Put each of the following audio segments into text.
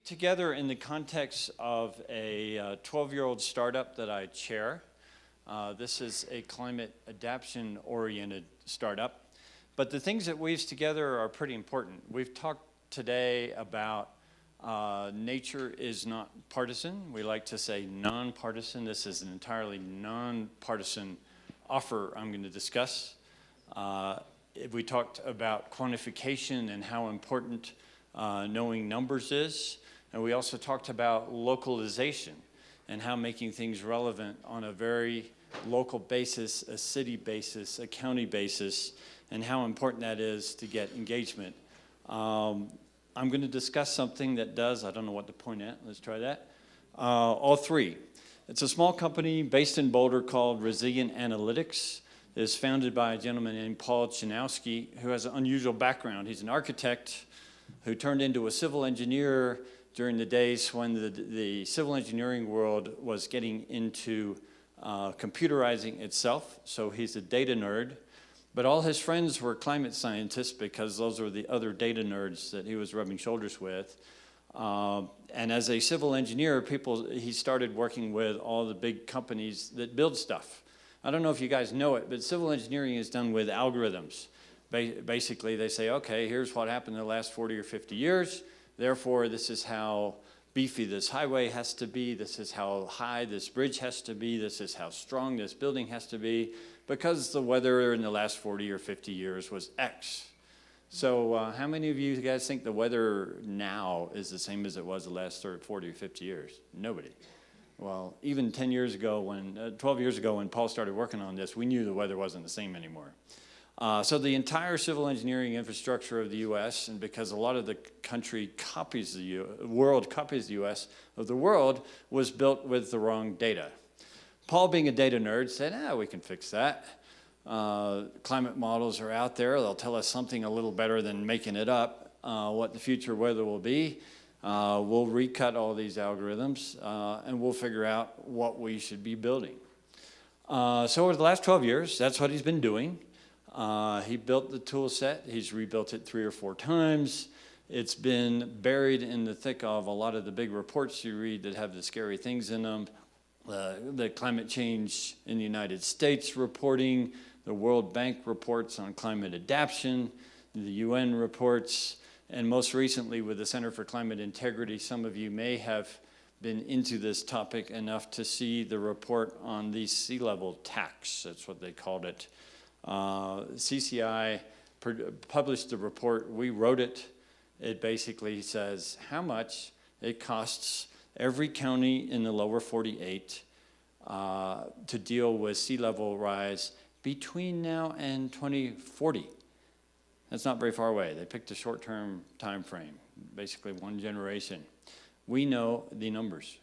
together in the context of a 12-year-old startup that I chair. This is a climate adaptation-oriented startup. But the things that weaves together are pretty important. We've talked today about nature is not partisan. We like to say nonpartisan. This is an entirely nonpartisan offer I'm going to discuss. We talked about quantification and how important knowing numbers is. And we also talked about localization and how making things relevant on a very local basis, a city basis, a county basis, and how important that is to get engagement. I'm going to discuss something that does, I don't know what to point at, let's try that. All three. It's a small company based in Boulder called Resilient Analytics. It's founded by a gentleman named Paul Chanowski, who has an unusual background. He's an architect who turned into a civil engineer during the days when the civil engineering world was getting into computerizing itself. So he's a data nerd. But all his friends were climate scientists because those were the other data nerds that he was rubbing shoulders with. And as a civil engineer, he started working with all the big companies that build stuff. I don't know if you guys know it, but civil engineering is done with algorithms. Basically, they say, okay, here's what happened in the last 40 or 50 years. Therefore, this is how beefy this highway has to be. This is how high this bridge has to be. This is how strong this building has to be, because the weather in the last 40 or 50 years was X. So how many of you guys think the weather now is the same as it was the last 40 or 50 years? Nobody. Well, even 10 years ago, 12 years ago when Paul started working on this, we knew the weather wasn't the same anymore. So the entire civil engineering infrastructure of the U.S., and because a lot of the country copies the world copies the U.S. of the world, was built with the wrong data. Paul, being a data nerd, said, we can fix that. Climate models are out there. They'll tell us something a little better than making it up, what the future weather will be. We'll recut all these algorithms, and we'll figure out what we should be building. So over the last 12 years, that's what he's been doing. He built the tool set. He's rebuilt it 3 or 4 times. It's been buried in the thick of a lot of the big reports you read that have the scary things in them. The climate change in the United States reporting, the World Bank reports on climate adaptation, the UN reports, and most recently with the Center for Climate Integrity, some of you may have been into this topic enough to see the report on the sea level tax. That's what they called it. CCI published the report. We wrote it. It basically says how much it costs every county in the lower 48 to deal with sea level rise between now and 2040. That's not very far away. They picked a short-term time frame, basically 1 generation. We know the numbers.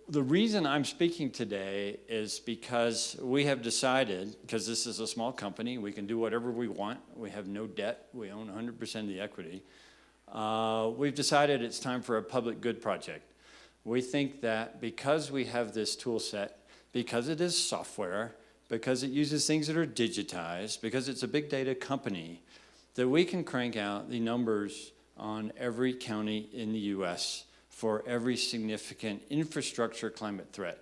The reason I'm speaking today is because we have decided, because this is a small company, we can do whatever we want. We have no debt. We own 100% of the equity. We've decided it's time for a public good project. We think that because we have this tool set, because it is software, because it uses things that are digitized, because it's a big data company, that we can crank out the numbers on every county in the U.S. for every significant infrastructure climate threat.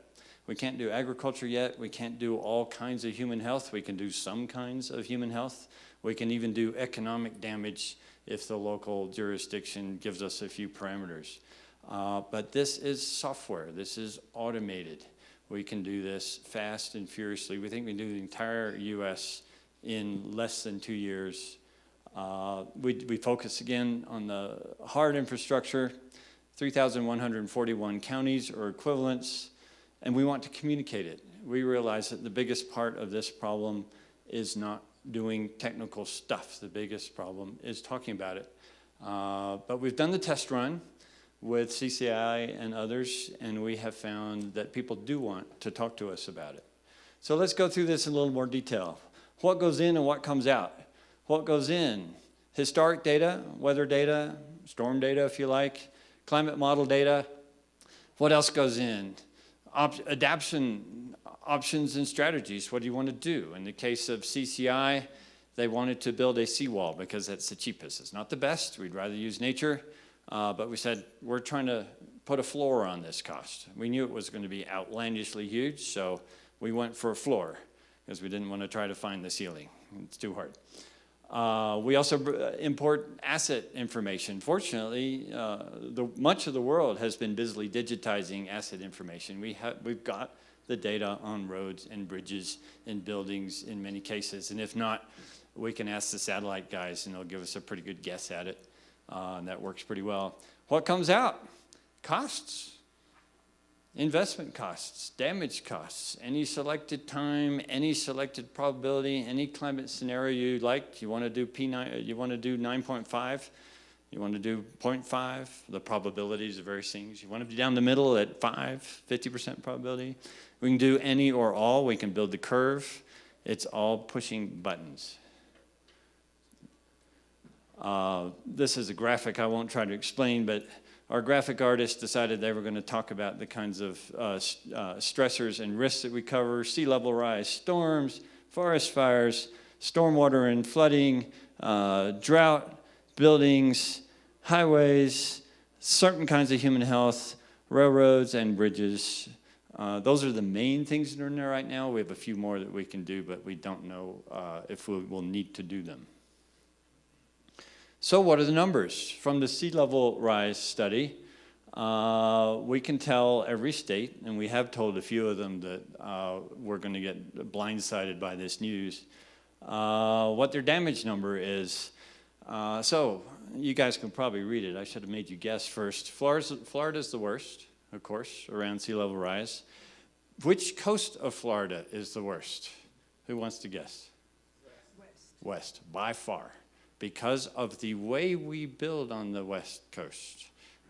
We can't do agriculture yet. We can't do all kinds of human health. We can do some kinds of human health. We can even do economic damage if the local jurisdiction gives us a few parameters. But this is software. This is automated. We can do this fast and furiously. We think we can do the entire U.S. in less than 2 years. We focus again on the hard infrastructure, 3,141 counties or equivalents, and we want to communicate it. We realize that the biggest part of this problem is not doing technical stuff. The biggest problem is talking about it. But we've done the test run with CCI and others, and we have found that people do want to talk to us about it. So let's go through this in a little more detail. What goes in and what comes out? What goes in? Historic data, weather data, storm data if you like, climate model data. What else goes in? Adaptation options and strategies. What do you want to do? In the case of CCI, they wanted to build a seawall because that's the cheapest. It's not the best. We'd rather use nature. But we said, we're trying to put a floor on this cost. We knew it was going to be outlandishly huge, so we went for a floor because we didn't want to try to find the ceiling. It's too hard. We also import asset information. Fortunately, much of the world has been busily digitizing asset information. We've got the data on roads and bridges and buildings in many cases, and if not, we can ask the satellite guys and they'll give us a pretty good guess at it, and that works pretty well. What comes out? Costs. Investment costs, damage costs, any selected time, any selected probability, any climate scenario you like. You want to do P9, you want to do 9.5, you want to do 0.5, the probabilities of various things. You want to be down the middle at 5, 50% probability. We can do any or all. We can build the curve. It's all pushing buttons. This is a graphic I won't try to explain, but our graphic artists decided they were going to talk about the kinds of stressors and risks that we cover: sea level rise, storms, forest fires, stormwater and flooding, drought, buildings, highways, certain kinds of human health, railroads, and bridges. Those are the main things that are in there right now. We have a few more that we can do, but we don't know if we will need to do them. So what are the numbers? From the sea level rise study, we can tell every state, and we have told a few of them that we're going to get blindsided by this news, what their damage number is. So you guys can probably read it. I should have made you guess first. Florida's the worst, of course, around sea level rise. Which coast of Florida is the worst? Who wants to guess? West, by far. Because of the way we build on the West Coast,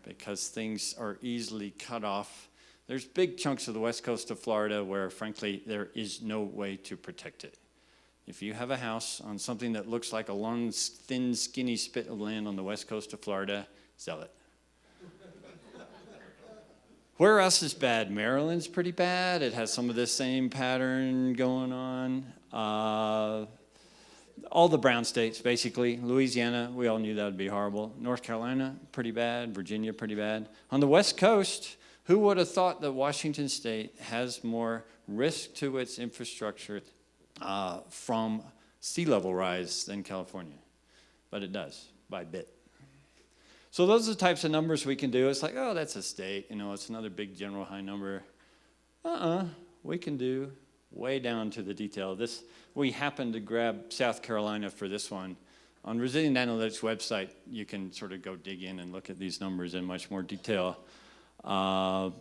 because things are easily cut off. There's big chunks of the West Coast of Florida where, frankly, there is no way to protect it. If you have a house on something that looks like a long, thin, skinny spit of land on the West Coast of Florida, sell it. Where else is bad? Maryland's pretty bad. It has some of this same pattern going on. All the brown states, basically. Louisiana, we all knew that would be horrible. North Carolina, pretty bad. Virginia, pretty bad. On the West Coast, who would have thought that Washington State has more risk to its infrastructure from sea level rise than California? But it does, by a bit. So those are the types of numbers we can do. It's like, oh, that's a state. You know, it's another big general high number. We can do way down to the detail. We happened to grab South Carolina for this one. On Resilient Analytics website, you can sort of go dig in and look at these numbers in much more detail.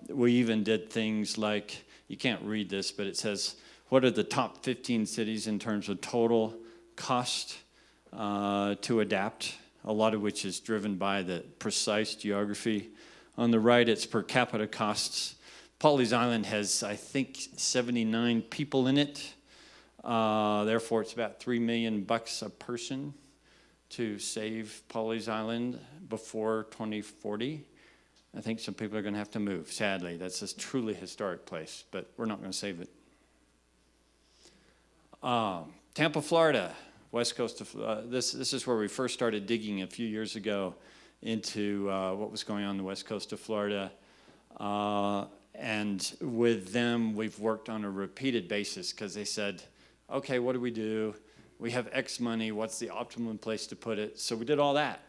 We even did things like, you can't read this, but it says, what are the top 15 cities in terms of total cost to adapt, a lot of which is driven by the precise geography. On the right, it's per capita costs. Pawleys Island has, I think, 79 people in it. Therefore, it's about $3 million a person to save Pawleys Island before 2040. I think some people are going to have to move, sadly. That's a truly historic place, but we're not going to save it. Tampa, Florida, west coast of, this is where we first started digging a few years ago into what was going on the west coast of Florida. And with them, we've worked on a repeated basis because they said, okay, what do? We have X money. What's the optimum place to put it? So we did all that.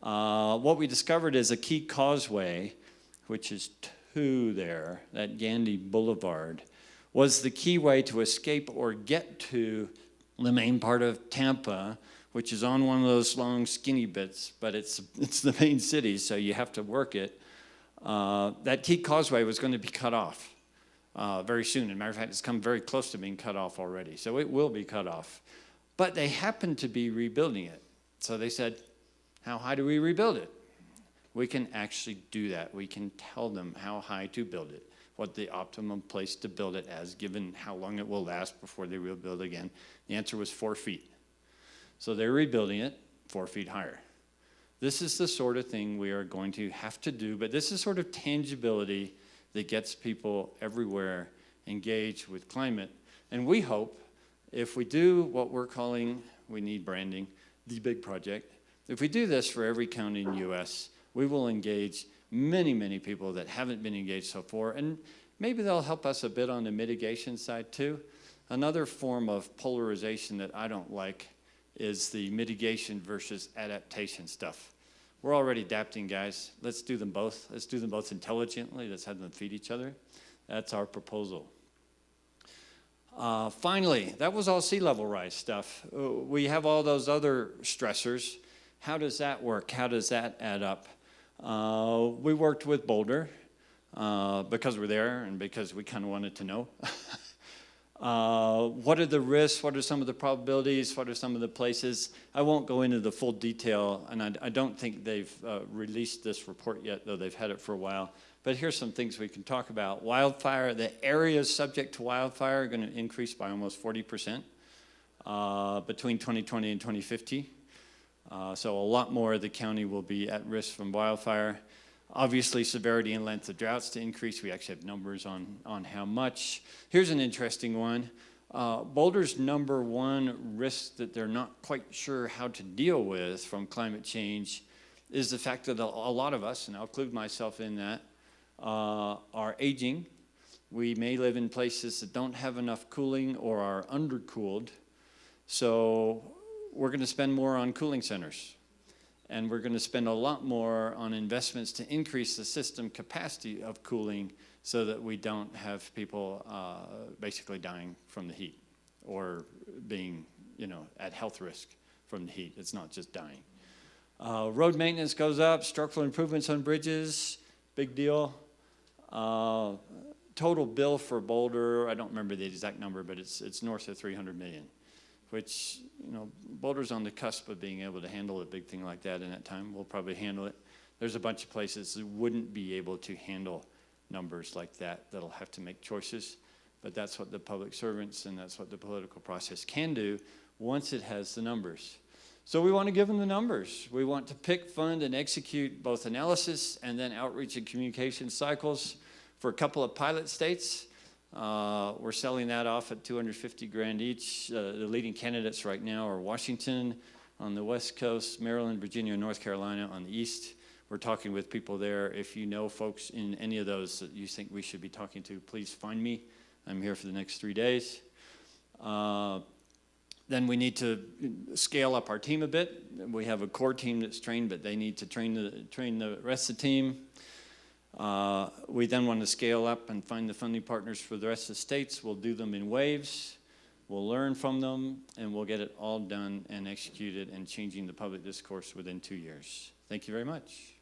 What we discovered is a key causeway, which is 2 there, that Gandy Boulevard, was the key way to escape or get to the main part of Tampa, which is on one of those long, skinny bits, but it's the main city, so you have to work it. That key causeway was going to be cut off very soon. As a matter of fact, it's come very close to being cut off already, so it will be cut off. But they happen to be rebuilding it. So they said, how high do we rebuild it? We can actually do that. We can tell them how high to build it, what the optimum place to build it as, given how long it will last before they rebuild again. The answer was 4 feet. So they're rebuilding it 4 feet higher. This is the sort of thing we are going to have to do, but this is sort of tangibility that gets people everywhere engaged with climate. And we hope if we do what we're calling We need branding, the big project. If we do this for every county in the U.S., we will engage many, many people that haven't been engaged so far, and maybe they'll help us a bit on the mitigation side too. Another form of polarization that I don't like is the mitigation versus adaptation stuff. We're already adapting, guys. Let's do them both. Let's do them both intelligently. Let's have them feed each other. That's our proposal. Finally, that was all sea level rise stuff. We have all those other stressors. How does that work? How does that add up? We worked with Boulder because we're there and because we kind of wanted to know. What are the risks? What are some of the probabilities? What are some of the places? I won't go into the full detail, and I don't think they've released this report yet, though they've had it for a while. But here's some things we can talk about. Wildfire, the areas subject to wildfire are going to increase by almost 40% between 2020 and 2050. So a lot more of the county will be at risk from wildfire. Obviously, severity and length of droughts to increase. We actually have numbers on how much. Here's an interesting one. Boulder's #1 risk that they're not quite sure how to deal with from climate change is the fact that a lot of us, and I'll include myself in that, are aging. We may live in places that don't have enough cooling or are undercooled. So we're going to spend more on cooling centers. And we're going to spend a lot more on investments to increase the system capacity of cooling so that we don't have people basically dying from the heat or being, at health risk from the heat. It's not just dying. Road maintenance goes up, structural improvements on bridges, big deal. Total bill for Boulder, I don't remember the exact number, but it's north of 300 million. Which, Boulder's on the cusp of being able to handle a big thing like that in that time. We'll probably handle it. There's a bunch of places that wouldn't be able to handle numbers like that, that'll have to make choices. But that's what the public servants and that's what the political process can do once it has the numbers. So we want to give them the numbers. We want to pick, fund, and execute both analysis and then outreach and communication cycles for a couple of pilot states. We're selling that off at $250,000 each. The leading candidates right now are Washington on the West Coast, Maryland, Virginia, and North Carolina on the East. We're talking with people there. If you know folks in any of those that you think we should be talking to, please find me. I'm here for the next 3 days. Then we need to scale up our team a bit. We have a core team that's trained, but they need to train the rest of the team. We then want to scale up and find the funding partners for the rest of the states. We'll do them in waves. We'll learn from them, and we'll get it all done and executed and changing the public discourse within 2 years. Thank you very much.